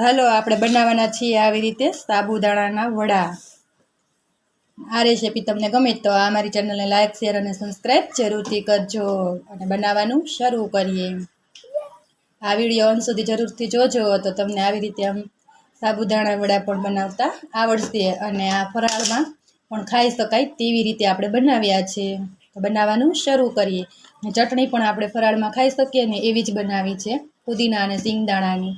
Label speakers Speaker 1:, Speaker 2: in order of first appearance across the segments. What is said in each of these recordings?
Speaker 1: હાલો આપણે બનાવવાના છીએ આવી રીતે સાબુદાણાના વડા। આ રેસીપી તમને ગમે તો આ મારી ચેનલને લાઈક શેર અને સબસ્ક્રાઈબ જરૂરથી કરજો અને બનાવવાનું શરૂ કરીએ। આ વિડીયો અંત સુધી જરૂરથી જોજો તો તમને આવી રીતે આમ સાબુદાણા વડા પણ બનાવતા આવડશે અને આ ફરાળમાં પણ ખાઈ શકાય તેવી રીતે આપણે બનાવ્યા છે। તો બનાવવાનું શરૂ કરીએ। અને ચટણી પણ આપણે ફરાળમાં ખાઈ શકીએ ને એવી જ બનાવી છે, પુદીના અને સિંગદાણાની।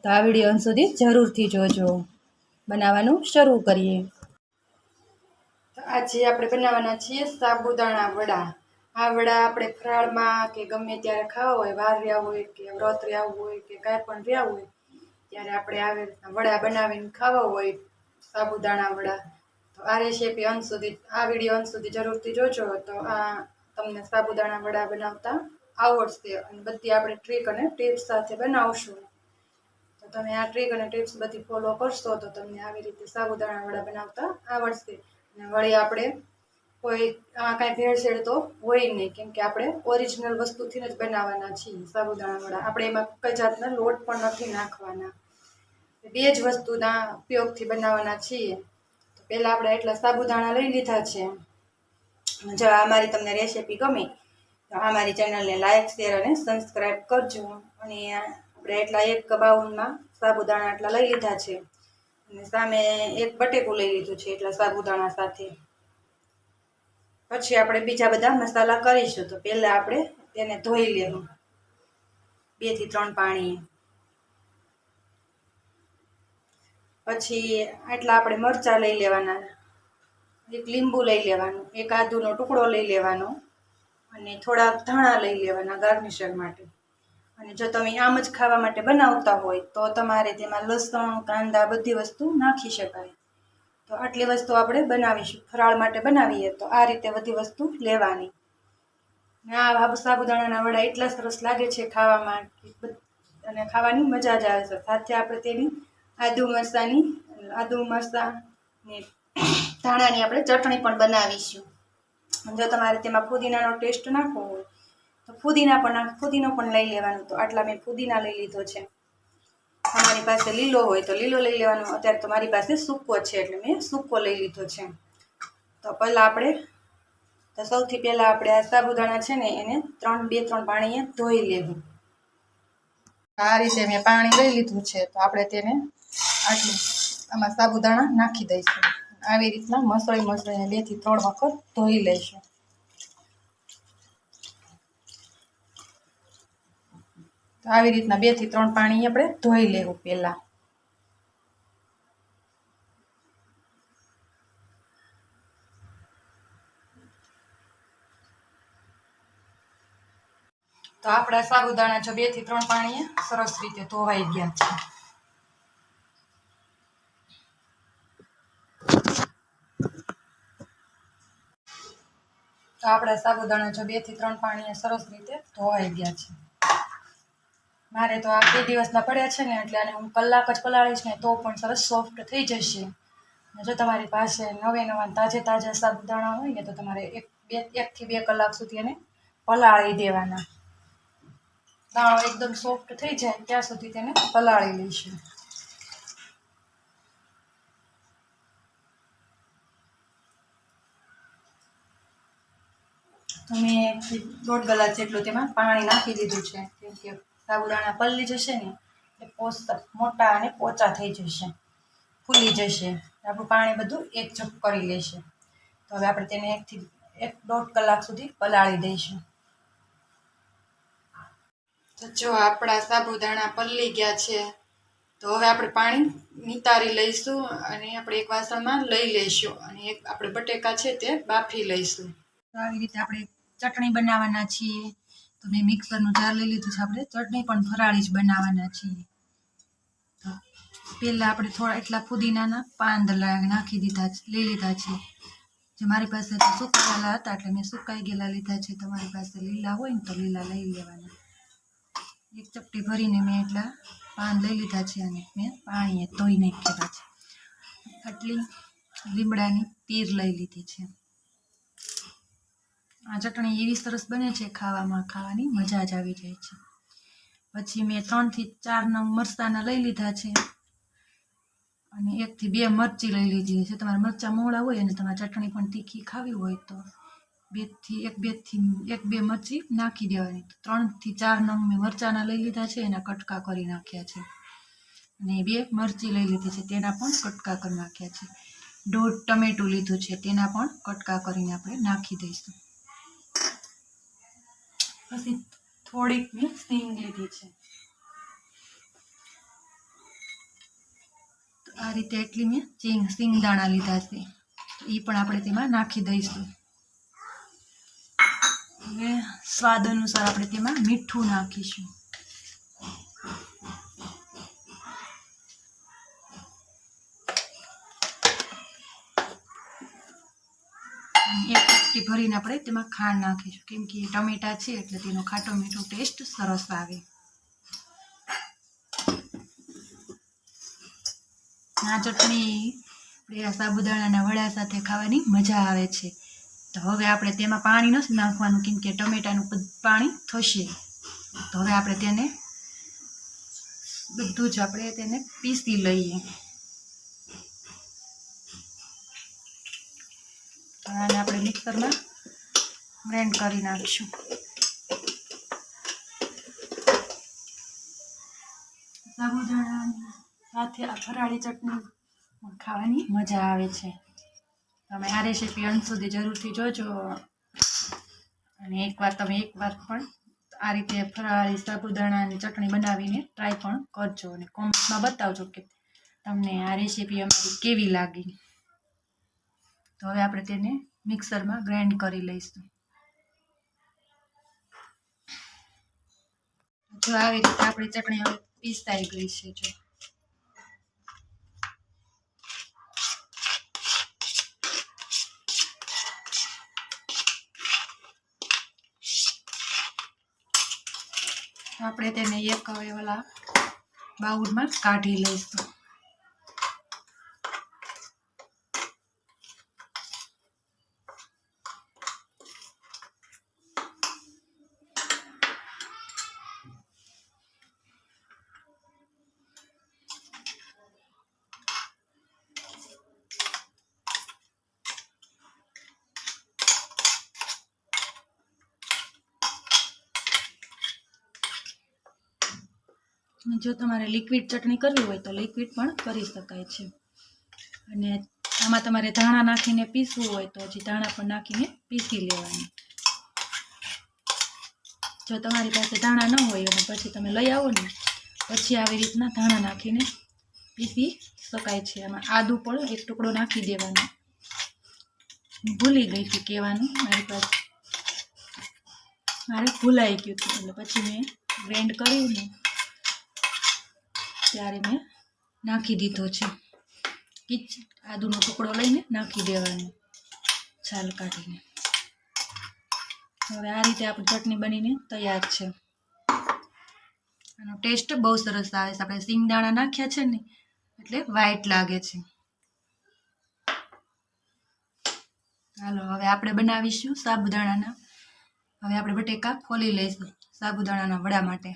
Speaker 1: તો આ વિડીયો અંત સુધી જરૂરથી જોજો। બનાવવાનું શરૂ કરીએ। તો આજે આપણે બનાવવાના છીએ સાબુદાણા વડા। આ વડા આપણે ફરાળમાં કે ગમે ત્યારે ખાવા હોય, વાર રહ્યા હોય કે વ્રત રહ્યા હોય કે કાંઈ પણ રહ્યા હોય ત્યારે આપણે આવી રીતના વડા બનાવીને ખાવા હોય, સાબુદાણા વડા। તો આ રેસીપી અંત સુધી, આ વિડીયો અંત સુધી જરૂરથી જોજો તો આ તમને સાબુદાણા વડા બનાવતા આવડશે અને બધી આપણે ટ્રીક અને ટિપ્સ સાથે બનાવશું। તો તમે આ ટ્રીક અને ટિપ્સ બધી ફોલો કરશો તો તમને આવી રીતે સાબુદાણા વડા બનાવતા આવડશે। અને વળી આપણે કોઈ કાંઈ ભેળસેળ તો હોય નહીં, કેમ કે આપણે ઓરિજિનલ વસ્તુથી જ બનાવવાના છીએ સાબુદાણા વડા। આપણે એમાં કઈ જાતના લોટ પણ નથી નાખવાના, બે જ વસ્તુના ઉપયોગથી બનાવવાના છીએ। તો પહેલાં આપણે એટલા સાબુદાણા લઈ લીધા છે। જો આ મારી તમને રેસીપી ગમે તો આ મારી ચેનલને લાઈક શેર અને સબસ્ક્રાઈબ કરજો। અને આપણે એટલા એક બાઉલમાં સાબુદાણા એટલા લઈ લીધા છે અને સામે એક બટેકું લઈ લીધું છે એટલા સાબુદાણા સાથે। પછી આપણે બીજા બધા મસાલા કરીશું। તો પહેલાં આપણે તેને ધોઈ લેવું 2 થી 3 પાણીએ। પછી આટલા આપણે મરચાં લઈ લેવાના, એક લીંબુ લઈ લેવાનું, એક આદુનો ટુકડો લઈ લેવાનો અને થોડા ધાણા લઈ લેવાના ગાર્નિશર માટે। અને જો તમે આમ જ ખાવા માટે બનાવતા હોય તો તમારે તેમાં લસણ, કાંદા બધી વસ્તુ નાખી શકાય। તો આટલી વસ્તુ આપણે બનાવીશું, ફરાળ માટે બનાવીએ તો આ રીતે બધી વસ્તુ લેવાની। આ સાબુદાણાના વડા એટલા સરસ લાગે છે ખાવામાં અને ખાવાની મજા જ આવે છે। સાથે આપણે તેની આદુ મરચાંની ધાણાની આપણે ચટણી પણ બનાવીશું। જો તમારે તેમાં ફુદીનાનો ટેસ્ટ નાખવો હોય તો ફુદીનો પણ લઈ લેવાનો। તો આટલા મેં ફુદીના લઈ લીધો છે। તમારી પાસે લીલો હોય તો લીલો લઈ લેવાનો, અત્યારે તો મારી પાસે સૂકો છે એટલે મેં સૂકો લઈ લીધો છે। તો સૌથી પહેલાં આપણે આ સાબુદાણા છે ને એને 2-3 પાણીએ ધોઈ લેવું। આ રીતે મેં પાણી લઈ લીધું છે તો આપણે તેને આમાં સાબુદાણા નાખી દઈશું। આવી રીતના મસળીને 2 થી 3 વખત ધોઈ લઈશું। તો આવી રીતના 2 થી 3 પાણી આપણે ધોઈ લેવું પહેલાં। તો આપણા સાબુદાણા જો 2 થી 3 પાણીએ સરસ રીતે ધોવાઈ ગયા છે। તો આપણા સાબુદાણા જો 2 થી 3 પાણીએ સરસ રીતે ધોવાઈ ગયા છે। મારે તો આ 2 દિવસના પડ્યા છે ને એટલે આને હું કલાક જ પલાળીશ ને તો પણ સરસ સોફ્ટ થઈ જશે। જો તમારી પાસે નવા તાજા સાબુદાણા હોય ને તો તમારે 1 થી 2 કલાક સુધી એને પલાળી દેવાના। દાણો એકદમ સોફ્ટ થઈ જાય ત્યાં સુધી તેને પલાળી લઈશું। તો મેં 1.5 ગ્લાસ જેટલું તેમાં પાણી નાખી દીધું છે, કેમ કે સાબુદાણા પલળી જશે ને એટલે મોટા અને પોચા થઈ જશે, ફૂલી જશે, આપણું પાણી બધું એકજૂથ કરી લેશે। તો હવે આપણે તેને 1 થી 1.5 કલાક સુધી પલાળી દઈશું। તો જો આપણા સાબુદાણા પલળી ગયા છે તો હવે આપણે પાણી નિતારી લઈશું અને આપણે એક વાસણમાં લઈ લઈશું અને એક આપણે બટેકા છે તે બાફી લઈશું। તો આવી રીતે આપણે ચટણી બનાવવાના છીએ। તો મેં મિક્સરનું જાર લઈ લીધું છે, આપણે ચટણી પણ ફરાળી જ બનાવવાના છીએ। તો પહેલાં આપણે થોડા એટલા ફુદીનાના પાન લઈ લીધા છે। જો મારી પાસે તો સુકાયેલા હતા એટલે મેં સુકાઈ ગયેલા લીધા છે। તમારી પાસે લીલા હોય ને તો લીલા લઈ લેવાના। એક ચપટી ભરીને મેં એટલા પાન લઈ લીધા છે અને મેં પાણીએ ધોઈ નાખ્યા છે। આટલી લીમડાની પીર લઈ લીધી છે। આ ચટણી એવી સરસ બને છે, ખાવાની મજા જ આવી જાય છે। પછી મેં 3 થી 4 નંગ મરચાંના લઈ લીધા છે અને 1 થી 2 મરચી લઈ લીધી છે. તમારે મરચાં મોળા હોય અને તમારે ચટણી પણ તીખી ખાવી હોય તો 1-2 મરચી નાખી દેવાની. 3 થી 4 નંગ મેં મરચાંના લઈ લીધા છે, એના કટકા કરી નાખ્યા છે અને 2 મરચી લઈ લીધી છે, તેના પણ કટકા કરી નાખ્યા છે. 1.5 ટમેટું લીધું છે, તેના પણ કટકા કરીને આપણે નાખી દઈશું. પછી થોડીક મેં સિંગ લીધી છે. આ રીતે એટલી મેં સિંગદાણા લીધા છે, એ પણ આપણે તેમાં નાખી દઈશું. હવે સ્વાદ અનુસાર આપણે તેમાં મીઠું નાખીશું. 1 ચપટી ભરીને આપણે તેમાં ખાંડ નાખીશું, કેમ કે ટમેટા છે એટલે તેનો ખાટો મીઠો ટેસ્ટ સરસ આવે. આ ચટણી આપણે સાબુદાણાના વડા સાથે ખાવાની મજા આવે છે. તો હવે આપણે તેમાં પાણી નથી નાખવાનું, કેમ કે ટમેટાનું પાણી થશે. તો હવે આપણે તેને બધું જ પીસી લઈએ. આને આપણે મિક્સરમાં ગ્રાઇન્ડ કરી નાખીશું. સાબુદાણા સાથે આ ફરાળી ચટણી ખાવાની મજા આવે છે. તમે આ રેસીપી અંત સુધી જરૂરથી જોજો અને એકવાર પણ આ રીતે ફરાળી સાબુદાણાની ચટણી બનાવીને ટ્રાય પણ કરજો અને કોમેન્ટમાં બતાવજો કે તમને આ રેસીપી અમારી કેવી લાગી. તો હવે આપણે તેને મિક્સરમાં ગ્રાઇન્ડ કરી લઈશું. જો આવી રીતે આપણી ચટણી હવે પીસાઈ ગઈ છે. જો આપણે તેને એક ઓલા બાઉલમાં કાઢી લઈશું. જો તમારે લિક્વિડ ચટણી કરવી હોય તો લિક્વિડ પણ કરી શકાય છે, અને આમાં તમારે ધાણા નાખીને પીસવું હોય તો હજી ધાણા પણ નાખીને પીસી લેવાની. જો તમારી પાસે ધાણા ન હોય અને પછી તમે લઈ આવો ને પછી આવી રીતના ધાણા નાખીને પીસી શકાય છે. આમાં આદુ પણ 1 ટુકડો નાખી દેવાનો. ભૂલી ગઈ હતી કહેવાનું, મારે ભૂલાઈ ગયું હતું એટલે પછી મેં ગ્રાઇન્ડ કર્યું ને ત્યારે મેં નાખી દીધો છે. આદુનો ટુકડો લઈને નાખી દેવાનો છાલ કાઢીને. હવે આ રીતે આપણી ચટણી બનીને તૈયાર છે. આનો ટેસ્ટ બહુ સરસ આવે છે. આપણે સિંગદાણા નાખ્યા છે ને એટલે વ્હાઈટ લાગે છે. હાલો હવે આપણે બનાવીશું સાબુદાણાના. હવે આપણે બટેકા ખોલી લઈશું સાબુદાણાના વડા માટે.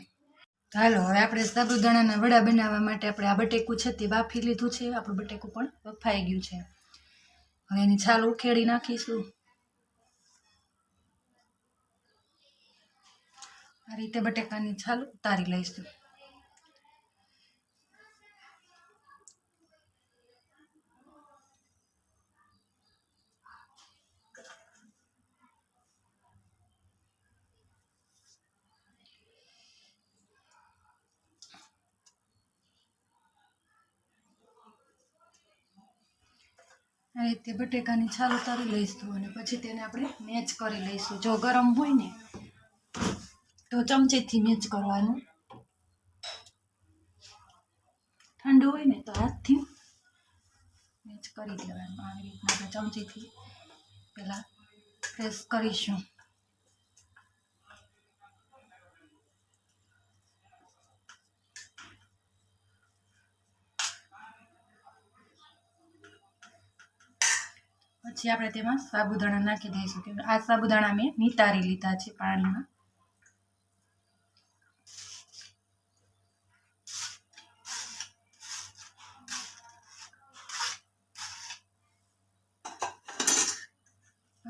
Speaker 1: હાલો હવે આપણે સાબુદાણાના વડા બનાવવા માટે આપણે આ બટેકું છે તે બાફી લીધું છે. આપણું બટેકું પણ બફાઈ ગયું છે. હવે એની છાલ ઉખેડી નાખીશું. આ રીતે બટેકાની છાલ ઉતારી લઈશું. આ રીતે બટેકાની છાલ ઉતારી લઈશું અને પછી તેને આપણે મેચ કરી લઈશું. જો ગરમ હોય ને તો ચમચીથી મેચ કરવાનું, ઠંડુ હોય ને તો હાથથી મેચ કરી દેવાનું. આવી રીતના આપણે ચમચીથી પહેલાં પ્રેસ કરીશું. પછી આપણે તેમાં સાબુદાણા નાખી દઈશું. કે આ સાબુદાણા મેં નિતારી લીધા છે પાણીમાં.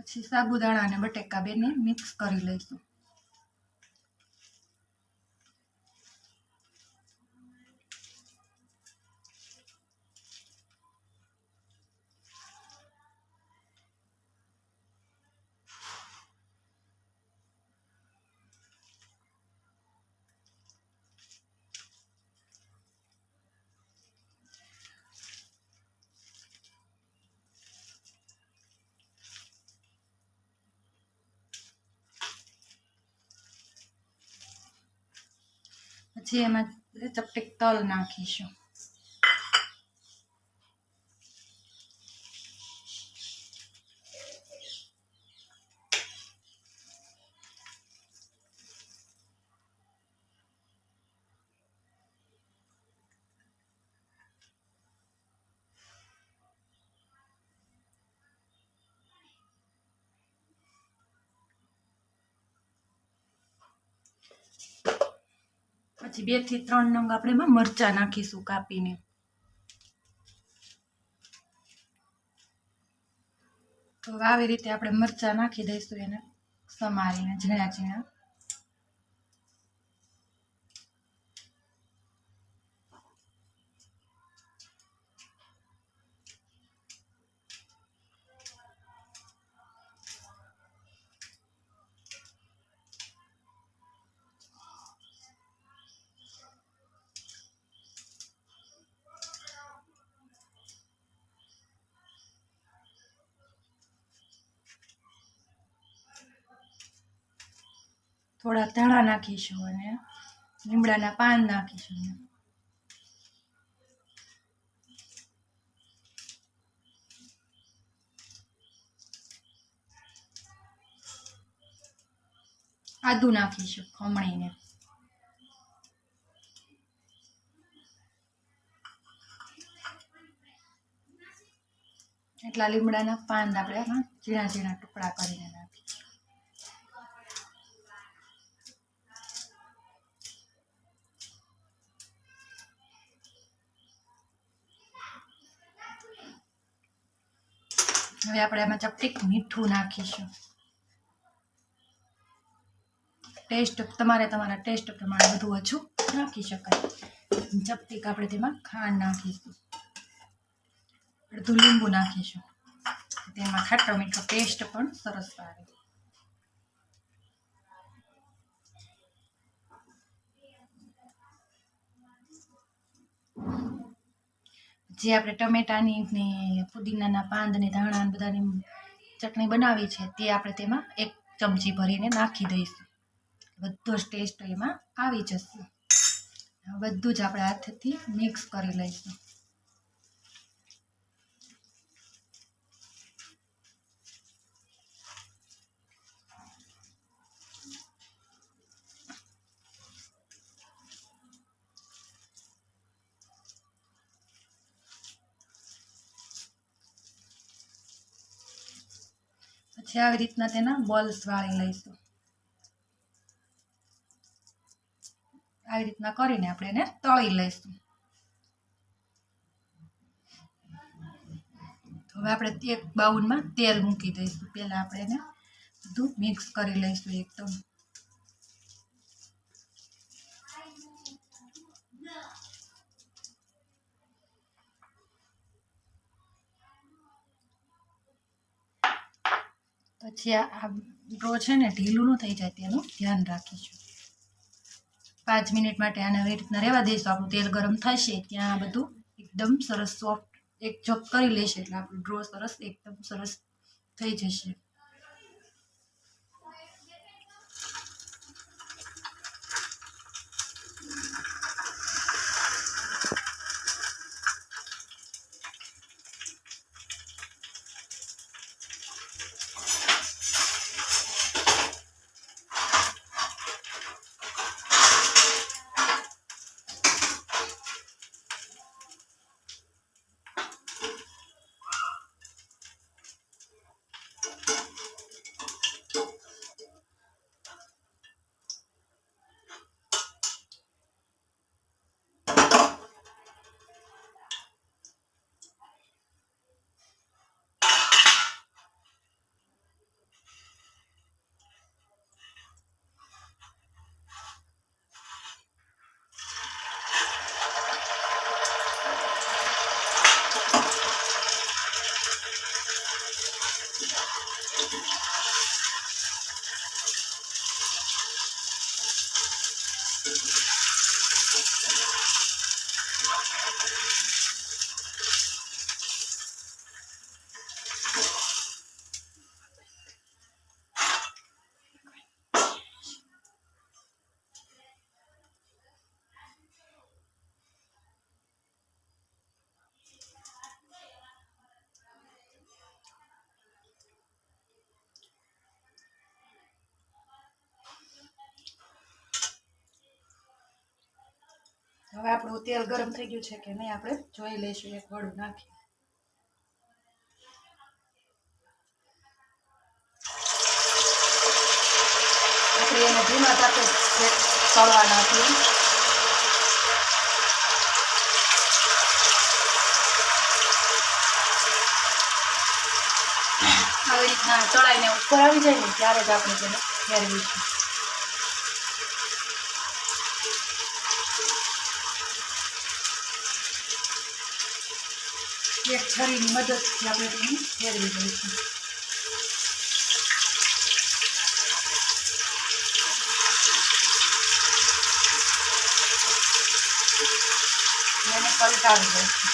Speaker 1: પછી સાબુદાણા અને બટેકા બેને મિક્સ કરી લઈશું. પછી એમાં ચપટીક તલ નાખીશું. પછી 2 થી 3 નંગ આપણે એમાં મરચાં નાખીશું કાપીને. તો આવી રીતે આપણે મરચાં નાખી દઈશું એને સમારીને ઝીણા ઝીણા. થોડા ધાણા નાખીશું અને લીમડાના પાન નાખીશું. આદુ નાખીશું ખમણીને. એટલા લીમડાના પાન આપણે એમાં ઝીણા ઝીણા ટુકડા કરીને નાખીશું. હવે આપણે આમાં ચપટીક મીઠું નાખીશું. તમારા ટેસ્ટ પ્રમાણે બધું ઓછું નાખી શકાય. ચપટીક આપણે તેમાં ખાંડ નાખીશું. અડધું લીંબુ નાખીશું. તેમાં ખાટો મીઠો ટેસ્ટ પણ સરસ આવે. જે આપણે ટમેટાની ને પુદીનાના પાન ને ધાણા બધાની ચટણી બનાવી છે તે આપણે તેમાં 1 ચમચી ભરીને નાખી દઈશું. બધો જ ટેસ્ટ એમાં આવી જશે. બધું જ આપણે હાથથી મિક્સ કરી લઈશું. પછી આવી રીતના તેના બોલ્સ વાળી લઈશું. આવી રીતના કરીને આપણે એને તળી લઈશું. હવે આપણે એક બાઉલમાં તેલ મૂકી દઈશું. પહેલાં આપણે એને બધું મિક્સ કરી લઈશું એકદમ. પછી આ ડ્રો છે ને ઢીલું ન થઈ જાય તેનું ધ્યાન રાખીશું. 5 મિનિટ માટે આને આવી રીતના રહેવા દઈશું. આપણું તેલ ગરમ થશે ત્યાં બધું એકદમ સરસ સોફ્ટ એક જોક કરી લેશે એટલે આપણું ડ્રો સરસ એકદમ સરસ થઈ જશે. હવે આપણું તેલ ગરમ થઈ ગયું છે કે નહીં આપણે જોઈ લઈશું. એક વડું નાખી આપણે એને ધીમા તાપે તળવા નાખીએ. આવી રીતના તળાઈને ઉપર આવી જાય ને ત્યારે જ આપણે તેને ફેરવીશું. એક છરીની મદદથી આપણે તેને ફેરવી દઈશું. એને પલટાવી દઈશું.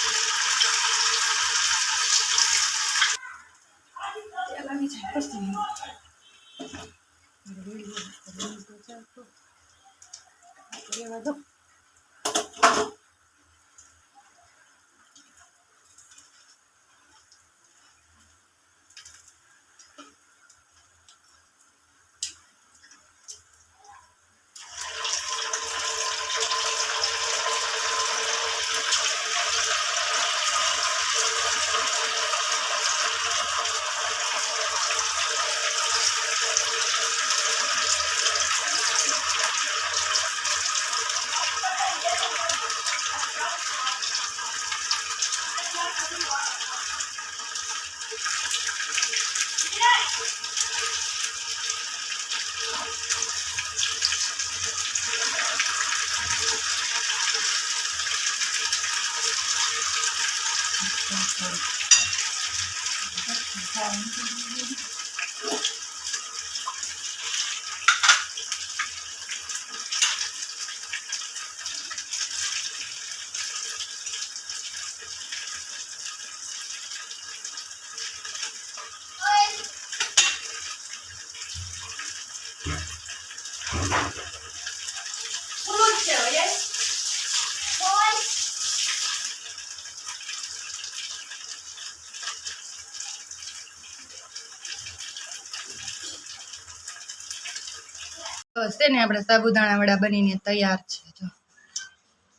Speaker 1: છે ને આપણે સાબુદાણા વડા બનીને તૈયાર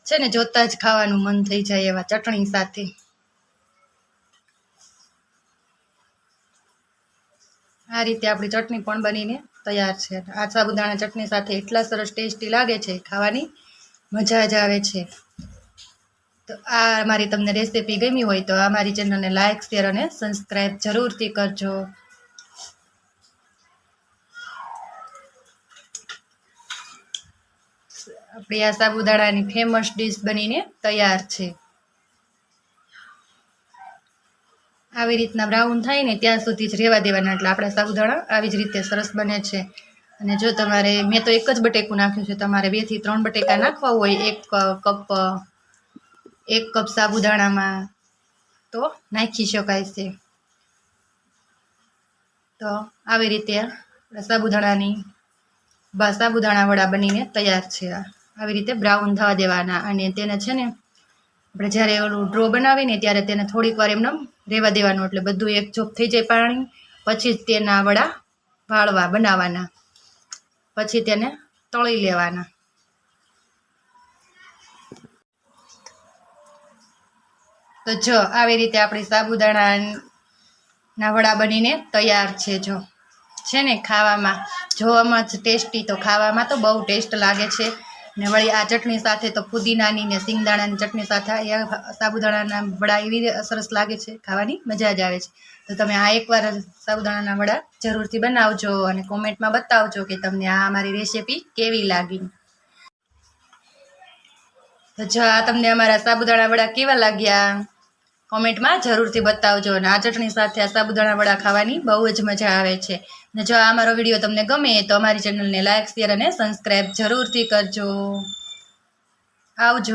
Speaker 1: છે ને જોતા જ ખાવાનું મન થઈ જાય એવા ચટણી સાથે. આ રીતે આપણી ચટણી પણ બનીને તૈયાર છે. આ સાબુદાણા ચટણી સાથે એટલા સરસ ટેસ્ટી લાગે છે, ખાવાની મજા જ આવે છે. તો આ મારી તમને રેસીપી ગમી હોય તો આ મારી ચેનલને લાઇક, શેર અને સબસ્ક્રાઈબ જરૂરથી કરજો. આપણી આ સાબુદાણાની ફેમસ ડીશ બનીને તૈયાર છે. આવી રીતના બ્રાઉન થાય ને ત્યાં સુધી જ રહેવા દેવાના, એટલે આપણા સાબુદાણા આવી જ રીતે સરસ બને છે. અને જો તમારે, મેં તો એક જ બટેકું નાખ્યું છે, તમારે 2 થી 3 બટેકા નાખવા હોય એક કપ સાબુદાણામાં તો નાખી શકાય છે. તો આવી રીતે સાબુદાણા વડા બનીને તૈયાર છે. આવી રીતે બ્રાઉન થવા દેવાના અને તેને છે ને આપણે જ્યારે ઓલું ડ્રો બનાવીને ત્યારે તેને થોડીક વાર એમને રહેવા દેવાનું, એટલે બધું એક જોપ થઈ જાય પાણી. પછી જ તેના વડા બનાવવાના, પછી તેને તળી લેવાના. તો જો આવી રીતે આપણી સાબુદાણાના વડા બનીને તૈયાર છે. જો છે ને ખાવામાં જોવામાં જ ટેસ્ટી, તો ખાવામાં તો બહુ ટેસ્ટ લાગે છે. ને વળી આ ચટણી સાથે તો ફુદીનાની ને સિંગદાણાની ચટણી સાથે સાબુદાણાના વડા એવી સરસ લાગે છે, ખાવાની મજા જ આવે છે. તો તમે આ એકવાર સાબુદાણાના વડા જરૂરથી બનાવજો અને કોમેન્ટમાં બતાવજો કે તમને આ અમારી રેસીપી કેવી લાગી. તો જો આ તમને અમારા સાબુદાણા વડા કેવા લાગ્યા કોમેન્ટમાં જરૂરથી બતાવજો. અને આ ચટણી સાથે આ સાબુદાણા વડા ખાવાની બહુ જ મજા આવે છે. અને જો આ અમારો વિડીયો તમને ગમે તો અમારી ચેનલને લાઇક, શેર અને સબસ્ક્રાઈબ જરૂરથી કરજો. આવજો.